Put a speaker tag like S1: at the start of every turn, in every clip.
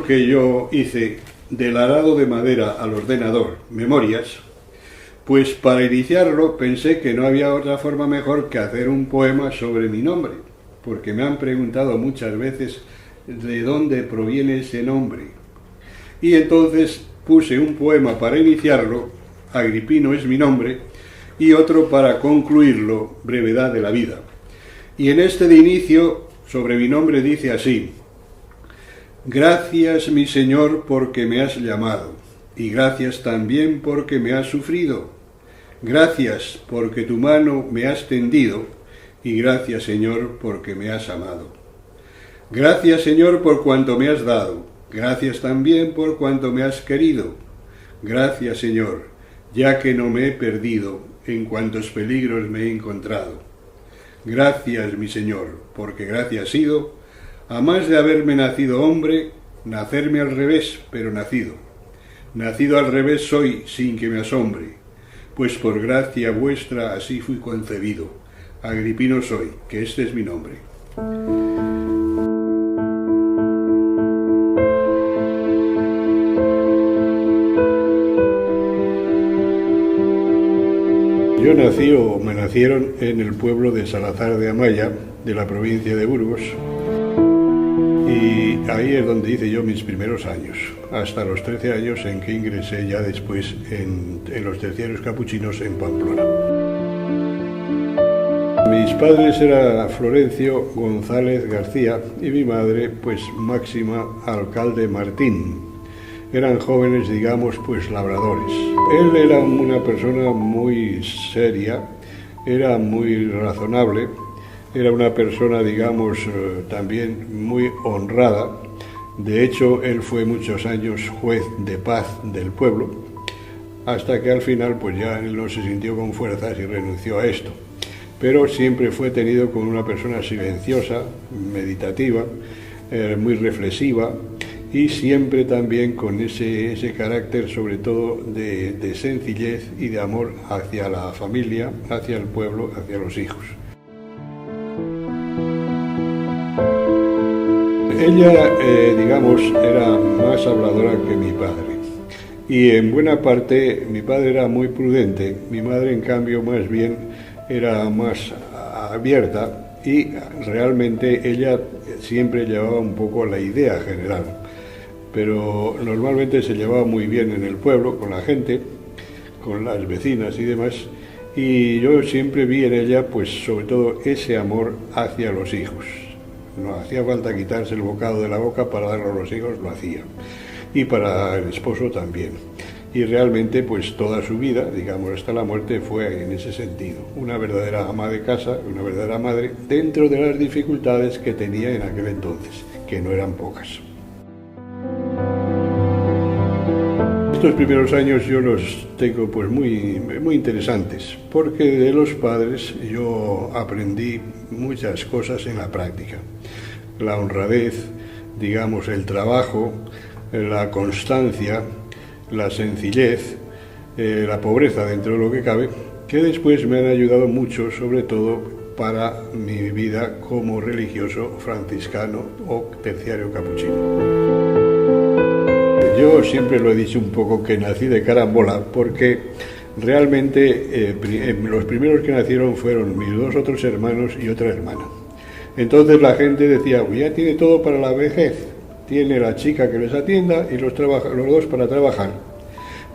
S1: que yo hice del arado de madera al ordenador, Memorias, pues para iniciarlo pensé que no había otra forma mejor que hacer un poema sobre mi nombre, porque me han preguntado muchas veces de dónde proviene ese nombre. Y entonces puse un poema para iniciarlo, Agripino es mi nombre, y otro para concluirlo, Brevedad de la vida. Y en este de inicio, sobre mi nombre, dice así: gracias, mi Señor, porque me has llamado, y gracias también porque me has sufrido. Gracias porque tu mano me has tendido, y gracias, Señor, porque me has amado. Gracias, Señor, por cuanto me has dado, gracias también por cuanto me has querido. Gracias, Señor, ya que no me he perdido en cuantos peligros me he encontrado. Gracias, mi Señor, porque gracia ha sido, a más de haberme nacido hombre, nacerme al revés, pero nacido. Nacido al revés soy, sin que me asombre, pues por gracia vuestra así fui concebido. Agripino soy, que este es mi nombre. Yo nací, o me nacieron, en el pueblo de Salazar de Amaya, de la provincia de Burgos, y ahí es donde hice yo mis primeros años, hasta los 13 años en que ingresé ya después en los terciarios capuchinos en Pamplona. Mis padres eran Florencio González García y mi madre, pues Máxima Alcalde Martín. Eran jóvenes, digamos, pues labradores. Él era una persona muy seria, era muy razonable, era una persona, digamos, también muy honrada. De hecho, él fue muchos años juez de paz del pueblo, hasta que al final pues ya él no se sintió con fuerzas y renunció a esto. Pero siempre fue tenido como una persona silenciosa, meditativa, muy reflexiva, y siempre también con ese carácter, sobre todo de sencillez y de amor hacia la familia, hacia el pueblo, hacia los hijos. Ella, digamos, era más habladora que mi padre, y en buena parte mi padre era muy prudente, mi madre en cambio más bien era más abierta, y realmente ella siempre llevaba un poco la idea general. Pero normalmente se llevaba muy bien en el pueblo, con la gente, con las vecinas y demás, y yo siempre vi en ella, pues sobre todo, ese amor hacia los hijos. No hacía falta quitarse el bocado de la boca para darlo a los hijos, lo hacía, y para el esposo también. Y realmente, pues toda su vida, digamos, hasta la muerte, fue en ese sentido. Una verdadera ama de casa, una verdadera madre, dentro de las dificultades que tenía en aquel entonces, que no eran pocas. Estos primeros años yo los tengo pues muy interesantes, porque de los padres yo aprendí muchas cosas en la práctica. La honradez, digamos, el trabajo, la constancia, la sencillez, la pobreza dentro de lo que cabe, que después me han ayudado mucho, sobre todo para mi vida como religioso franciscano o terciario capuchino. Yo siempre lo he dicho un poco que nací de carambola, porque realmente los primeros que nacieron fueron mis dos otros hermanos y otra hermana. Entonces la gente decía, pues ya tiene todo para la vejez, tiene la chica que les atienda y los dos para trabajar.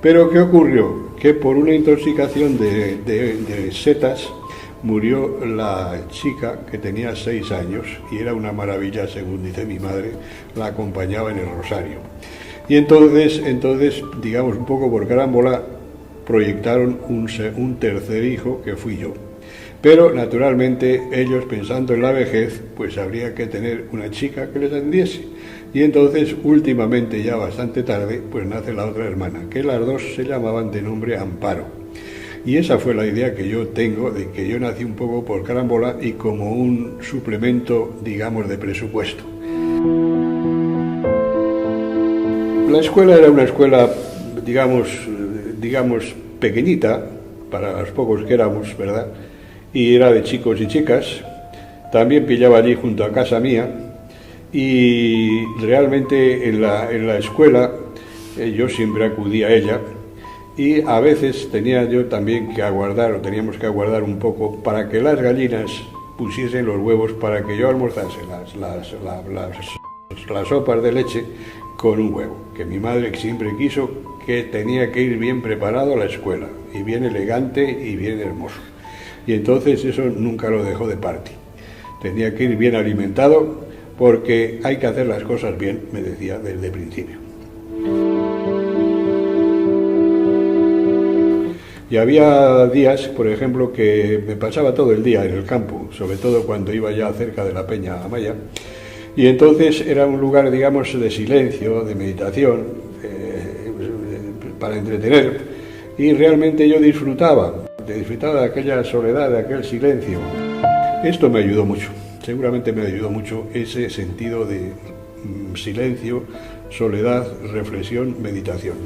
S1: Pero ¿qué ocurrió? Que por una intoxicación de setas murió la chica, que tenía 6 años, y era una maravilla, según dice mi madre, la acompañaba en el rosario. Y entonces, digamos, un poco por carambola, proyectaron un tercer hijo, que fui yo. Pero, naturalmente, ellos, pensando en la vejez, pues habría que tener una chica que les atendiese. Y entonces, últimamente, ya bastante tarde, pues nace la otra hermana, que las dos se llamaban de nombre Amparo. Y esa fue la idea que yo tengo, de que yo nací un poco por carambola y como un suplemento, digamos, de presupuesto. La escuela era una escuela, digamos, pequeñita, para los pocos que éramos, ¿verdad? Y era de chicos y chicas. También pillaba allí junto a casa mía, y realmente en la escuela yo siempre acudía a ella, y a veces tenía yo también que aguardar, o teníamos que aguardar un poco para que las gallinas pusiesen los huevos para que yo almorzase las sopas de leche con un huevo, que mi madre siempre quiso que tenía que ir bien preparado a la escuela, y bien elegante y bien hermoso. Y entonces eso nunca lo dejó de parte. Tenía que ir bien alimentado, porque hay que hacer las cosas bien, me decía desde el principio. Y había días, por ejemplo, que me pasaba todo el día en el campo, sobre todo cuando iba ya cerca de la Peña Amaya, y entonces era un lugar, digamos, de silencio, de meditación, para entretener, y realmente yo disfrutaba de aquella soledad, de aquel silencio. Esto me ayudó mucho, seguramente me ayudó mucho ese sentido de silencio, soledad, reflexión, meditación.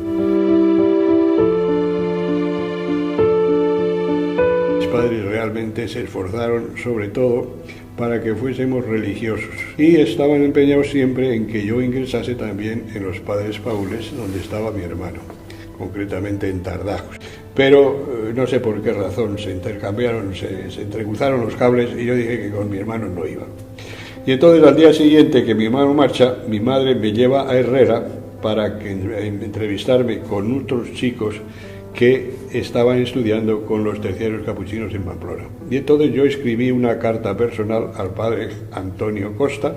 S1: Mis padres realmente se esforzaron sobre todo para que fuésemos religiosos, y estaban empeñados siempre en que yo ingresase también en los Padres Paules, donde estaba mi hermano, concretamente en Tardajos. Pero no sé por qué razón se intercambiaron, se entrecruzaron los cables, y yo dije que con mi hermano no iba. Y entonces al día siguiente que mi hermano marcha, mi madre me lleva a Herrera para entrevistarme con otros chicos que estaban estudiando con los terciarios capuchinos en Pamplona. Y entonces yo escribí una carta personal al padre Antonio Costa,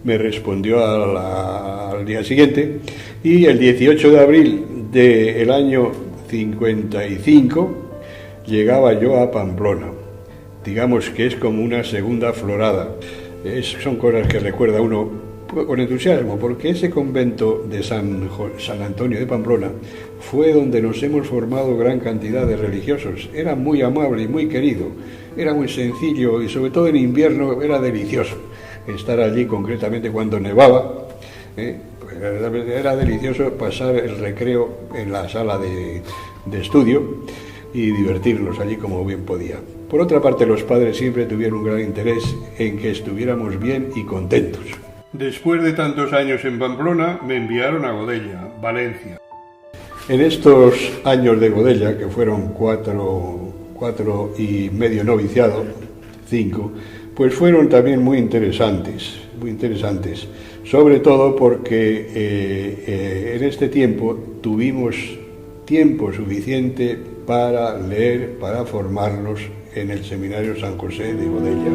S1: me respondió al día siguiente, y el 18 de abril del año 55 llegaba yo a Pamplona. Digamos que es como una segunda florada. Son cosas que recuerda uno con entusiasmo, porque ese convento de San Antonio de Pamplona fue donde nos hemos formado gran cantidad de religiosos. Era muy amable y muy querido, era muy sencillo, y sobre todo en invierno era delicioso estar allí, concretamente cuando nevaba. Era delicioso pasar el recreo en la sala de estudio y divertirnos allí como bien podía. Por otra parte, los padres siempre tuvieron un gran interés en que estuviéramos bien y contentos. Después de tantos años en Pamplona, me enviaron a Godella, Valencia. En estos años de Godella, que fueron cuatro y medio noviciado, 5, pues fueron también muy interesantes, sobre todo porque en este tiempo tuvimos tiempo suficiente para leer, para formarnos en el Seminario San José de Godella.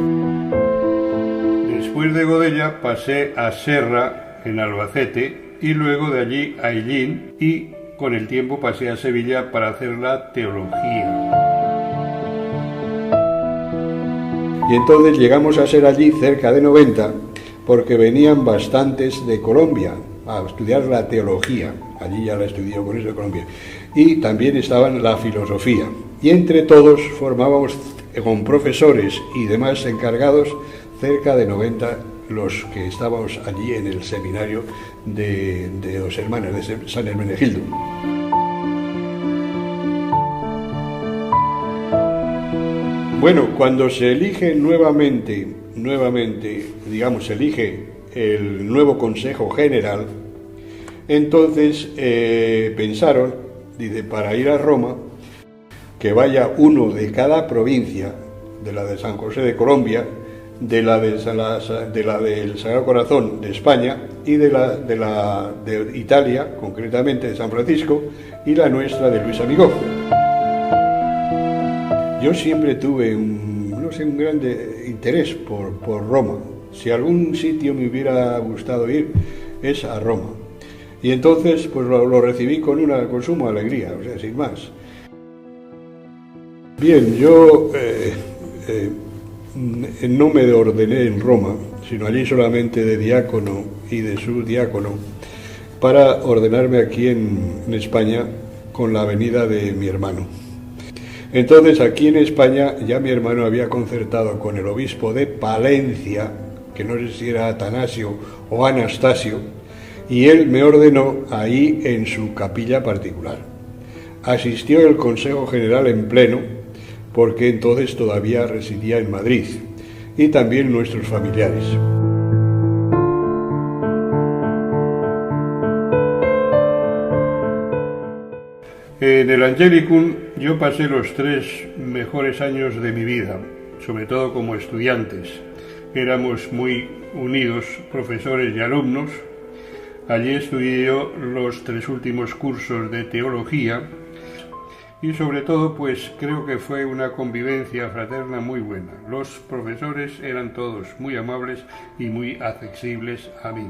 S1: Después de Godella pasé a Serra, en Albacete, y luego de allí a Illín, y con el tiempo pasé a Sevilla para hacer la teología. Y entonces llegamos a ser allí cerca de 90, porque venían bastantes de Colombia a estudiar la teología. Allí ya la estudié con eso de Colombia. Y también estaban la filosofía. Y entre todos formábamos, con profesores y demás encargados, cerca de 90 los que estábamos allí en el seminario de los hermanos de San Hermenegildo. Bueno, cuando se elige nuevamente, digamos, se elige el nuevo Consejo General, entonces pensaron, dice, para ir a Roma, que vaya uno de cada provincia, de la de San José de Colombia, de la del Sagrado Corazón de España, y de Italia, concretamente de San Francisco, y la nuestra de Luis Amigó. Yo siempre tuve un gran interés por Roma. Si a algún sitio me hubiera gustado ir, es a Roma. Y entonces pues lo recibí con suma alegría, o sea, sin más. Bien, yo no me ordené en Roma, sino allí solamente de diácono y de subdiácono, para ordenarme aquí en España con la venida de mi hermano. Entonces aquí en España ya mi hermano había concertado con el obispo de Palencia, que no sé si era Atanasio o Anastasio, y él me ordenó ahí en su capilla particular. Asistió el Consejo General en pleno, porque entonces todavía residía en Madrid, y también nuestros familiares. En el Angelicum yo pasé los 3 mejores años de mi vida, sobre todo como estudiantes. Éramos muy unidos, profesores y alumnos. Allí estudié yo los 3 últimos cursos de teología y sobre todo pues creo que fue una convivencia fraterna muy buena. Los profesores eran todos muy amables y muy accesibles a mí.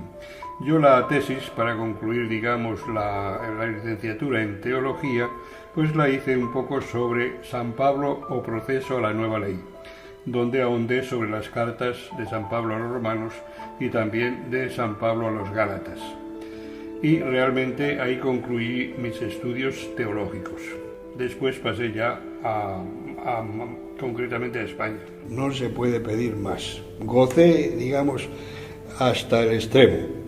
S1: Yo la tesis, para concluir, digamos, la licenciatura en teología, pues la hice un poco sobre San Pablo o proceso a la nueva ley, donde ahondé sobre las cartas de San Pablo a los romanos y también de San Pablo a los gálatas. Y realmente ahí concluí mis estudios teológicos. Después pasé ya concretamente a España. No se puede pedir más. Gocé, digamos, hasta el extremo.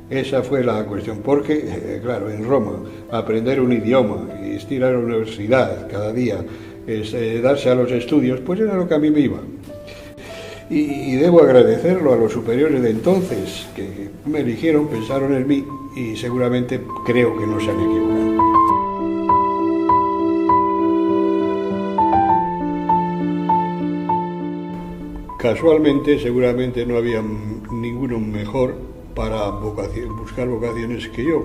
S1: Esa fue la cuestión, porque, claro, en Roma, aprender un idioma, ir a la universidad cada día, darse a los estudios, pues era lo que a mí me iba. Y debo agradecerlo a los superiores de entonces, que me eligieron, pensaron en mí, y seguramente creo que no se han equivocado. Casualmente, seguramente no había ninguno mejor para buscar vocaciones que yo,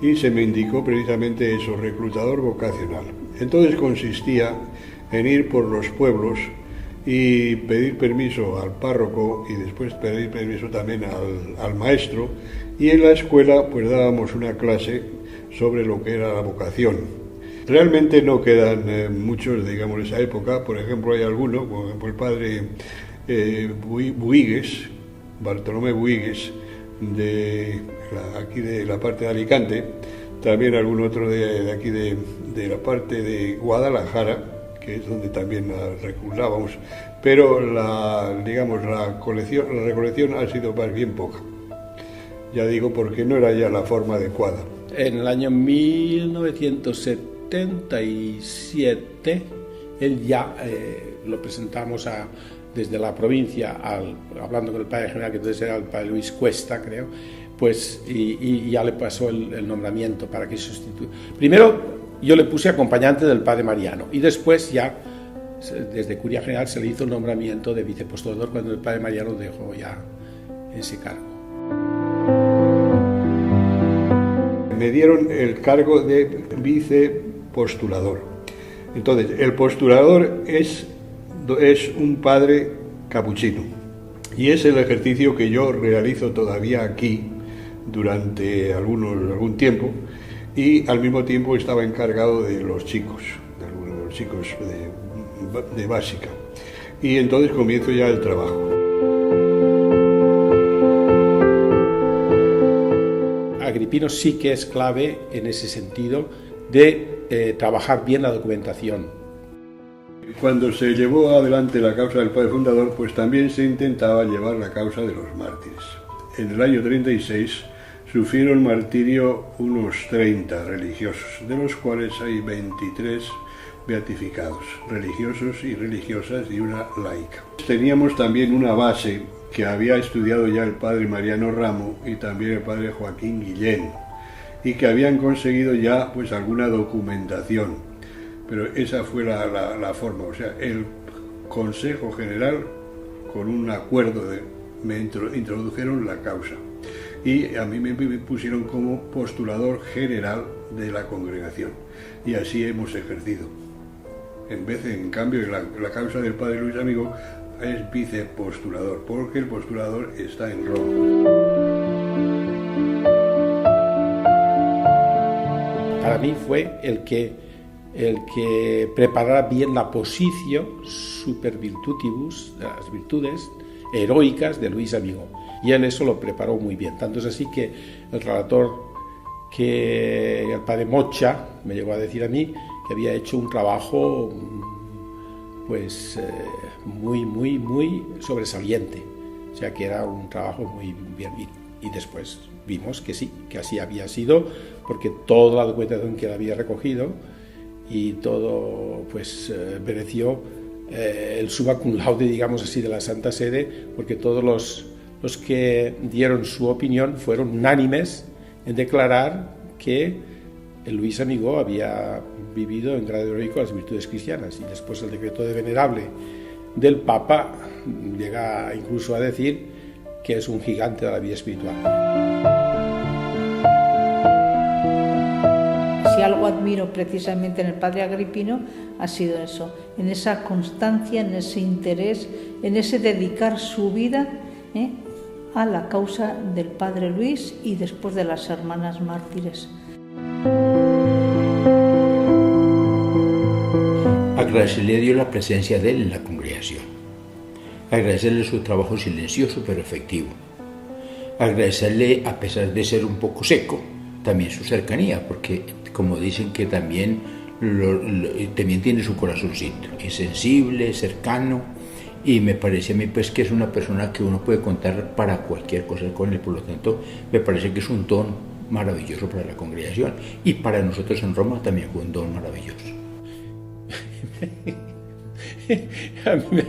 S1: y se me indicó precisamente eso, reclutador vocacional. Entonces consistía en ir por los pueblos y pedir permiso al párroco y después pedir permiso también al maestro, y en la escuela pues dábamos una clase sobre lo que era la vocación. Realmente no quedan muchos, digamos, de esa época. Por ejemplo, hay alguno, por ejemplo el padre Buigues, Bartolomé Buigues, aquí de la parte de Alicante, también algún otro de aquí de la parte de Guadalajara, que es donde también reclutábamos, pero la recolección ha sido más bien poca. Ya digo, porque no era ya la forma adecuada.
S2: En el año 1977, él ya lo presentamos desde la provincia, hablando con el padre general, que entonces era el padre Luis Cuesta, creo, pues, y ya le pasó el nombramiento para que sustituya. Primero yo le puse acompañante del padre Mariano, y después ya, desde Curia General, se le hizo el nombramiento de vicepostulador cuando el padre Mariano dejó ya ese cargo.
S1: Me dieron el cargo de vicepostulador. Entonces, el postulador es un padre capuchino, y es el ejercicio que yo realizo todavía aquí durante algún tiempo, y al mismo tiempo estaba encargado de los chicos, de básica, y entonces comienzo ya el trabajo.
S2: Agripino sí que es clave en ese sentido de trabajar bien la documentación.
S1: Cuando se llevó adelante la causa del padre fundador, pues también se intentaba llevar la causa de los mártires. En el año 36 sufrieron martirio unos 30 religiosos, de los cuales hay 23 beatificados, religiosos y religiosas, y una laica. Teníamos también una base que había estudiado ya el padre Mariano Ramo y también el padre Joaquín Guillén, y que habían conseguido ya pues alguna documentación. Pero esa fue la forma, o sea, el Consejo General, con un acuerdo, me introdujeron la causa, y a mí me pusieron como postulador general de la congregación, y así hemos ejercido. En cambio, la causa del padre Luis Amigo es vicepostulador, porque el postulador está en Roma.
S2: Para mí fue el que preparara bien la positio super virtutibus, de las virtudes heroicas de Luis Amigo, y él eso lo preparó muy bien. Tanto es así que el relator, que el padre Mocha me llegó a decir a mí que había hecho un trabajo pues muy sobresaliente, o sea que era un trabajo muy bien, y después vimos que sí, que así había sido, porque toda la documentación que él había recogido y todo pues mereció el summa cum laude, digamos así, de la Santa Sede, porque todos los que dieron su opinión fueron unánimes en declarar que el Luis Amigó había vivido en grado heroico las virtudes cristianas, y después el decreto de venerable del Papa llega incluso a decir que es un gigante de la vida espiritual.
S3: Si algo admiro precisamente en el padre Agripino ha sido eso, en esa constancia, en ese interés, en ese dedicar su vida a la causa del padre Luis y después de las hermanas mártires.
S4: Agradecerle a Dios la presencia de él en la congregación, agradecerle su trabajo silencioso pero efectivo, agradecerle, a pesar de ser un poco seco, también su cercanía, porque como dicen que también tiene su corazoncito, es sensible, cercano, y me parece a mí pues que es una persona que uno puede contar para cualquier cosa con él. Por lo tanto me parece que es un don maravilloso para la congregación, y para nosotros en Roma también fue un don maravilloso.
S2: A mí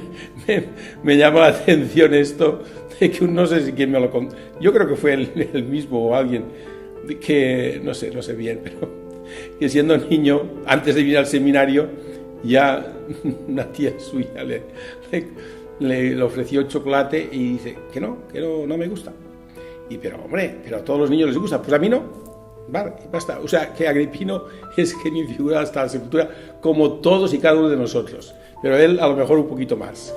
S2: me llama la atención esto de que no sé si quién me lo contó. Yo creo que fue el mismo o alguien que no sé bien, pero que siendo niño, antes de ir al seminario, ya una tía suya le ofreció chocolate y dice que no me gusta. Y pero a todos los niños les gusta, pues a mí no. Vale, basta. O sea, que Agripino es genio y figura hasta la sepultura, como todos y cada uno de nosotros, pero él a lo mejor un poquito más.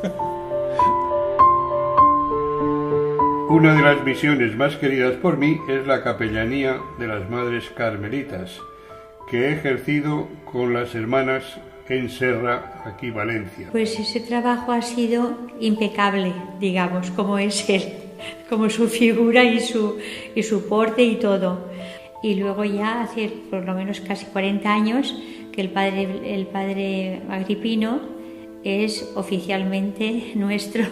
S1: Una de las misiones más queridas por mí es la capellanía de las Madres Carmelitas, que he ejercido con las hermanas en Serra, aquí Valencia.
S5: Pues ese trabajo ha sido impecable, digamos, como es él, como su figura y su porte y todo. Y luego ya hace por lo menos casi 40 años que el padre Agripino es oficialmente nuestro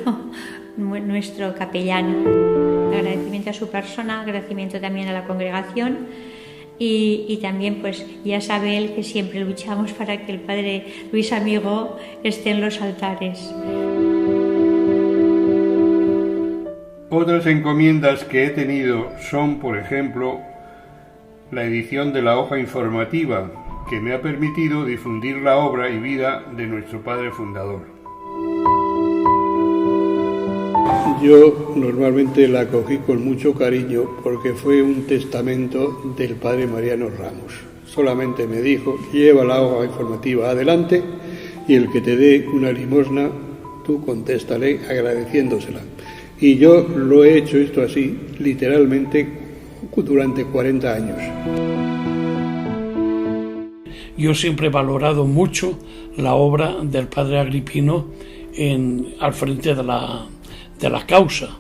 S5: capellano. Agradecimiento a su persona, agradecimiento también a la congregación, y también pues ya sabe él que siempre luchamos para que el padre Luis Amigó esté en los altares.
S1: Otras encomiendas que he tenido son, por ejemplo, la edición de la hoja informativa, que me ha permitido difundir la obra y vida de nuestro padre fundador. Yo normalmente la acogí con mucho cariño porque fue un testamento del padre Mariano Ramos. Solamente me dijo: lleva la hoja informativa adelante y el que te dé una limosna, tú contéstale agradeciéndosela. Y yo lo he hecho esto así, literalmente, durante 40 años.
S6: Yo siempre he valorado mucho la obra del padre Agripino al frente de la causa.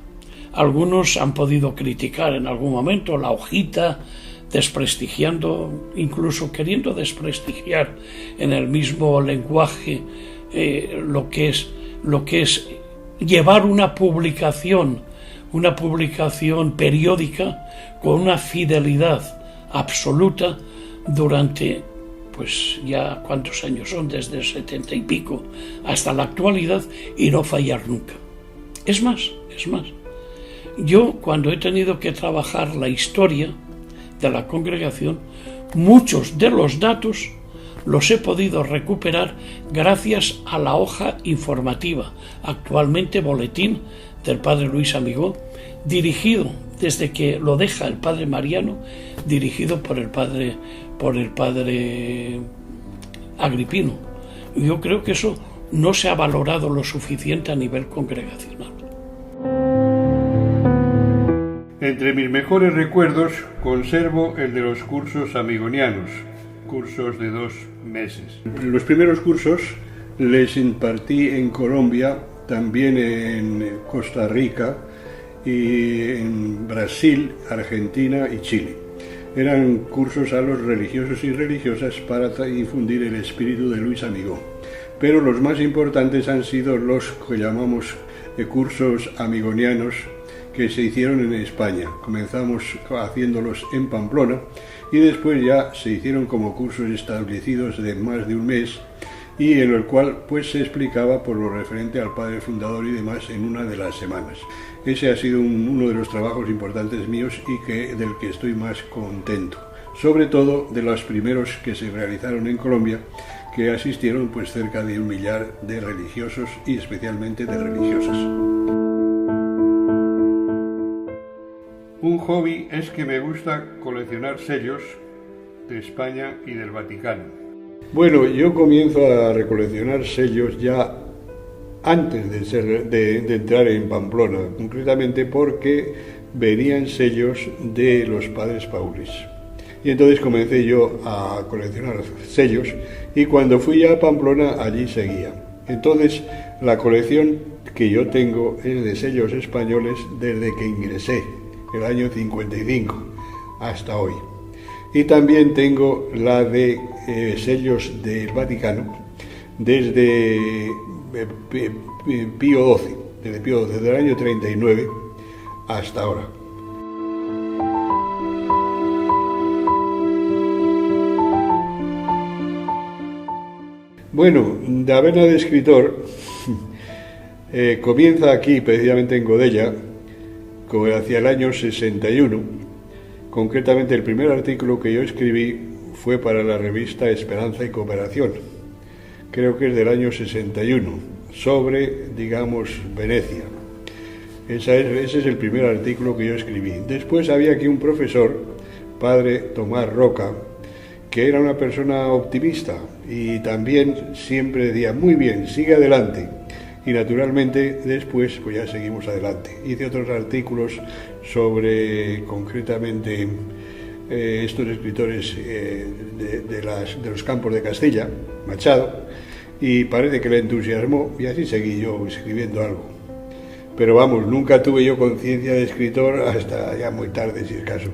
S6: Algunos han podido criticar en algún momento la hojita, desprestigiando, incluso queriendo desprestigiar en el mismo lenguaje lo que es llevar una publicación periódica con una fidelidad absoluta durante, pues ya cuántos años son, desde el 70 y pico hasta la actualidad, y no fallar nunca. Es más, yo cuando he tenido que trabajar la historia de la congregación, muchos de los datos los he podido recuperar gracias a la hoja informativa, actualmente boletín del padre Luis Amigó, dirigido desde que lo deja el padre Mariano, dirigido por el padre Agripino. Yo creo que eso no se ha valorado lo suficiente a nivel congregacional.
S1: Entre mis mejores recuerdos conservo el de los cursos amigonianos, cursos de 2 meses. Los primeros cursos les impartí en Colombia, también en Costa Rica y en Brasil, Argentina y Chile. Eran cursos a los religiosos y religiosas para infundir el espíritu de Luis Amigó. Pero los más importantes han sido los que llamamos cursos amigonianos, que se hicieron en España. Comenzamos haciéndolos en Pamplona y después ya se hicieron como cursos establecidos de más de un mes, y en el cual pues se explicaba por lo referente al padre fundador y demás en una de las semanas. Ese ha sido uno de los trabajos importantes míos y del que estoy más contento, sobre todo de los primeros que se realizaron en Colombia, que asistieron pues cerca de 1 millar de religiosos y especialmente de religiosas. Un hobby es que me gusta coleccionar sellos de España y del Vaticano. Bueno, yo comienzo a recoleccionar sellos ya antes de entrar en Pamplona, concretamente porque venían sellos de los padres Paulis. Y entonces comencé yo a coleccionar sellos y cuando fui a Pamplona allí seguía. Entonces la colección que yo tengo es de sellos españoles desde que ingresé, el año 55, hasta hoy. Y también tengo la de sellos del Vaticano desde Pío XII, desde el año 39 hasta ahora. Bueno, la vena de escritor comienza aquí, precisamente en Godella, hacia el año 61. Concretamente, el primer artículo que yo escribí fue para la revista Esperanza y Cooperación, creo que es del año 61, sobre, digamos, Venecia. Ese es el primer artículo que yo escribí. Después había aquí un profesor, padre Tomás Roca, que era una persona optimista y también siempre decía, muy bien, sigue adelante. Y naturalmente después pues ya seguimos adelante. Hice otros artículos sobre concretamente estos escritores de los campos de Castilla, Machado, y parece que le entusiasmó y así seguí yo escribiendo algo. Pero vamos, nunca tuve yo conciencia de escritor hasta ya muy tarde, si es caso.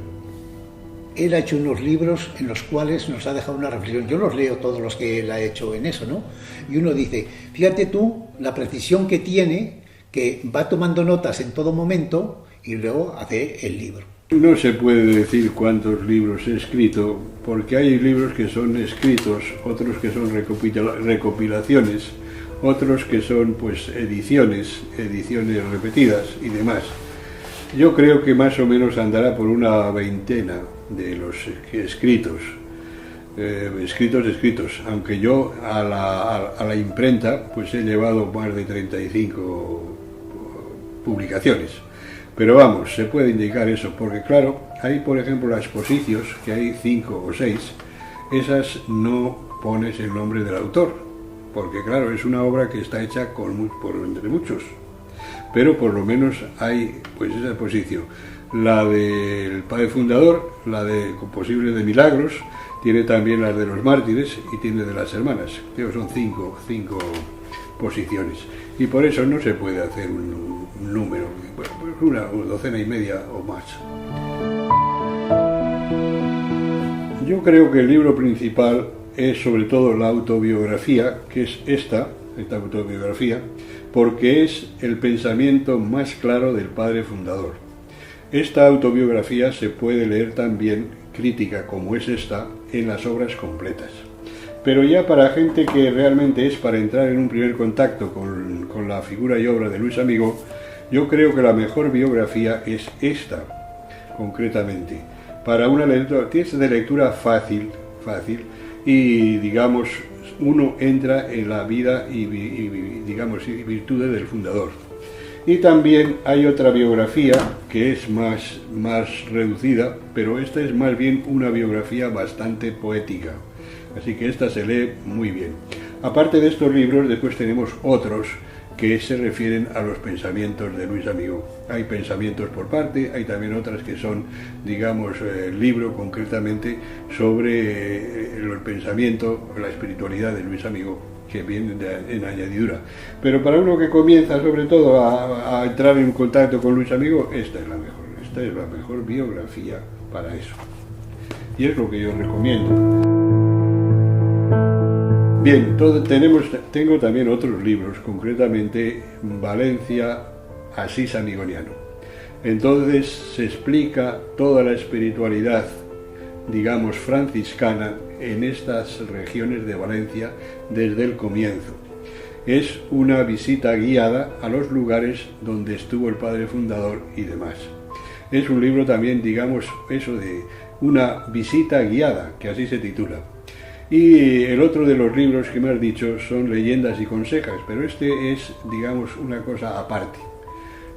S7: Él ha hecho unos libros en los cuales nos ha dejado una reflexión. Yo los leo todos los que él ha hecho en eso, ¿no? Y uno dice, fíjate tú la precisión que tiene, que va tomando notas en todo momento y luego hace el libro.
S1: No se puede decir cuántos libros he escrito, porque hay libros que son escritos, otros que son recopilaciones, otros que son pues ediciones repetidas y demás. Yo creo que más o menos andará por una veintena de los escritos, aunque yo a la imprenta pues he llevado más de 35 publicaciones. Pero vamos, se puede indicar eso, porque claro, hay por ejemplo las Expositions, que hay 5 o 6, esas no pones el nombre del autor, porque claro, es una obra que está hecha por entre muchos, pero por lo menos hay pues esa exposición. La del padre fundador, la de Composibles de Milagros, tiene también las de los mártires y tiene de las hermanas. Creo que son 5 posiciones. Y por eso no se puede hacer un número, pues una docena y media o más. Yo creo que el libro principal es sobre todo la autobiografía, que es esta autobiografía, porque es el pensamiento más claro del padre fundador. Esta autobiografía se puede leer también, crítica como es esta, en las obras completas. Pero ya para gente que realmente es para entrar en un primer contacto con la figura y obra de Luis Amigó, yo creo que la mejor biografía es esta, concretamente. Para una lectura, es de lectura fácil, y digamos, uno entra en la vida y virtudes del fundador. Y también hay otra biografía que es más reducida, pero esta es más bien una biografía bastante poética. Así que esta se lee muy bien. Aparte de estos libros, después tenemos otros que se refieren a los pensamientos de Luis Amigó. Hay pensamientos por parte, hay también otras que son, digamos, libro concretamente sobre el pensamiento, la espiritualidad de Luis Amigó, que viene en añadidura. Pero para uno que comienza sobre todo a entrar en contacto con Luis Amigó, esta es la mejor biografía para eso. Y es lo que yo recomiendo. Bien, tengo también otros libros, concretamente Valencia, Asís Amigoniano. Entonces se explica toda la espiritualidad, digamos, franciscana en estas regiones de Valencia desde el comienzo. Es una visita guiada a los lugares donde estuvo el padre fundador y demás. Es un libro también, digamos, eso una visita guiada, que así se titula. Y el otro de los libros que me has dicho son Leyendas y Consejas, pero este es, digamos, una cosa aparte.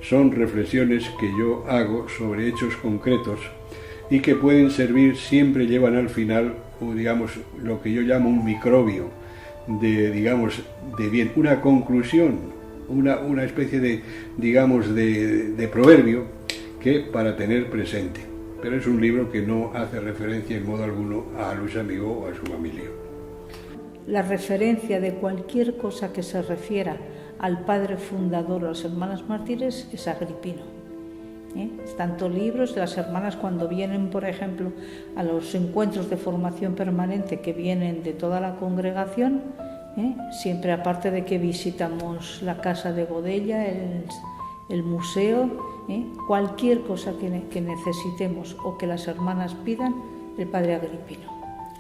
S1: Son reflexiones que yo hago sobre hechos concretos y que pueden servir, siempre llevan al final, digamos, lo que yo llamo un microbio de, digamos, de bien, una conclusión, una especie de, digamos, de proverbio que para tener presente. Pero es un libro que no hace referencia en modo alguno a Luis Amigó o a su familia.
S3: La referencia de cualquier cosa que se refiera al padre fundador o a las hermanas mártires es Agripino. Tanto libros de las hermanas cuando vienen, por ejemplo, a los encuentros de formación permanente que vienen de toda la congregación, siempre aparte de que visitamos la casa de Godella, el museo, cualquier cosa que necesitemos o que las hermanas pidan, el padre Agripino.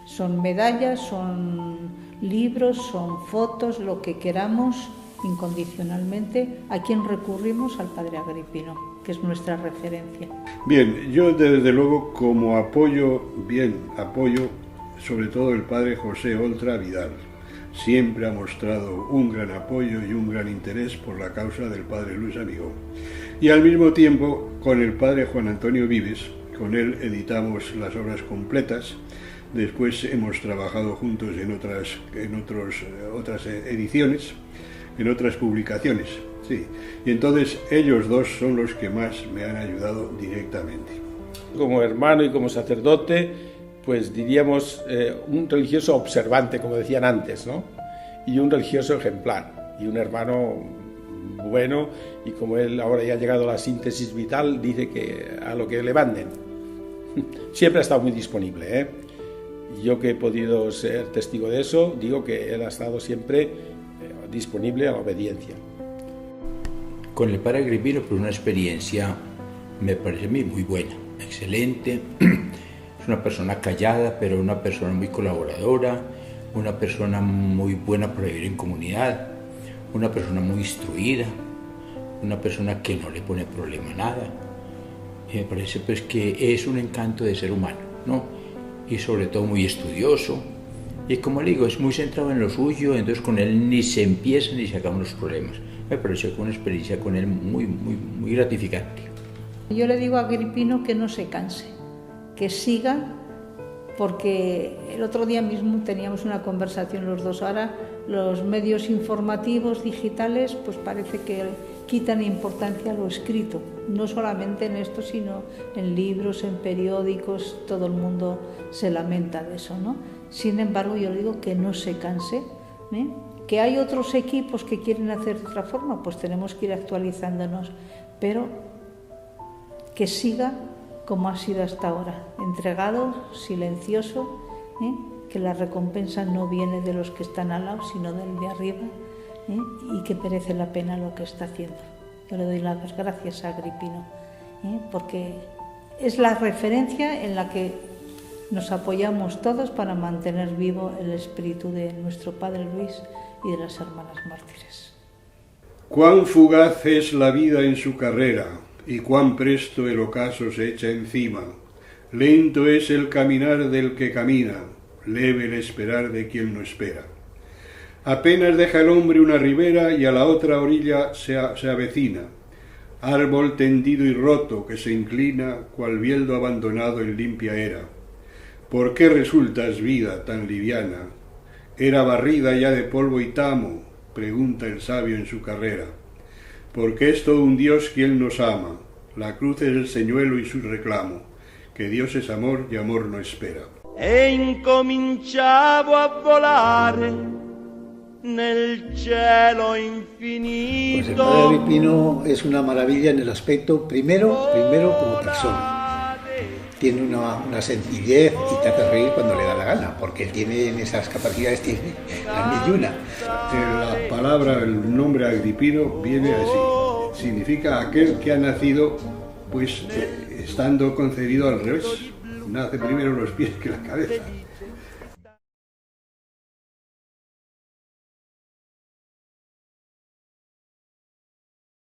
S3: Son medallas, son libros, son fotos, lo que queramos incondicionalmente. ¿A quién recurrimos? Al padre Agripino, que es nuestra referencia.
S1: Bien, yo desde luego como apoyo sobre todo el padre José Oltra Vidal. Siempre ha mostrado un gran apoyo y un gran interés por la causa del padre Luis Amigó. Y al mismo tiempo con el padre Juan Antonio Vives, con él editamos las obras completas. Después hemos trabajado juntos en otras ediciones, en otras publicaciones. Sí. Y entonces ellos dos son los que más me han ayudado directamente.
S2: Como hermano y como sacerdote, pues diríamos un religioso observante, como decían antes, ¿no? Y un religioso ejemplar, y un hermano bueno, y como él ahora ya ha llegado a la síntesis vital, dice que a lo que le manden. Siempre ha estado muy disponible, ¿eh? Yo que he podido ser testigo de eso, digo que él ha estado siempre disponible a la obediencia.
S4: Con el padre Agripino, pues una experiencia, me parece a mí muy buena, excelente. Es una persona callada, pero una persona muy colaboradora, una persona muy buena para vivir en comunidad, una persona muy instruida, una persona que no le pone problema a nada. Y me parece pues que es un encanto de ser humano, ¿no? Y sobre todo muy estudioso. Y como le digo, es muy centrado en lo suyo, entonces con él ni se empiezan ni se acaban los problemas. Me pareció que una experiencia con él muy gratificante.
S3: Yo le digo a Agripino que no se canse, que siga, porque el otro día mismo teníamos una conversación los dos. Ahora los medios informativos digitales pues parece que quitan importancia a lo escrito, no solamente en esto, sino en libros, en periódicos, todo el mundo se lamenta de eso, ¿no? Sin embargo, yo le digo que no se canse, que hay otros equipos que quieren hacer de otra forma, pues tenemos que ir actualizándonos, pero que siga como ha sido hasta ahora, entregado, silencioso, que la recompensa no viene de los que están al lado, sino del de arriba, y que merece la pena lo que está haciendo. Yo le doy las gracias a Agripino, porque es la referencia en la que nos apoyamos todos para mantener vivo el espíritu de nuestro Padre Luis y de las hermanas mártires.
S1: Cuán fugaz es la vida en su carrera, y cuán presto el ocaso se echa encima. Lento es el caminar del que camina, leve el esperar de quien no espera. Apenas deja el hombre una ribera y a la otra orilla se avecina. Árbol tendido y roto que se inclina, cual bieldo abandonado en limpia era. ¿Por qué resultas vida tan liviana? Era barrida ya de polvo y tamo, pregunta el sabio en su carrera. Porque es todo un Dios quien nos ama, la cruz es el señuelo y su reclamo, que Dios es amor y amor no espera.
S8: E incominciavo a volare nel cielo infinito.
S7: Pues el padre Agripino es una maravilla en el aspecto, primero como persona. Tiene una sencillez y te hace reír cuando le da la gana, porque él tiene en esas capacidades, tiene las mil y una.
S1: La palabra, el nombre Agripino viene así, significa aquel que ha nacido pues estando concebido al revés, nace primero los pies que la cabeza.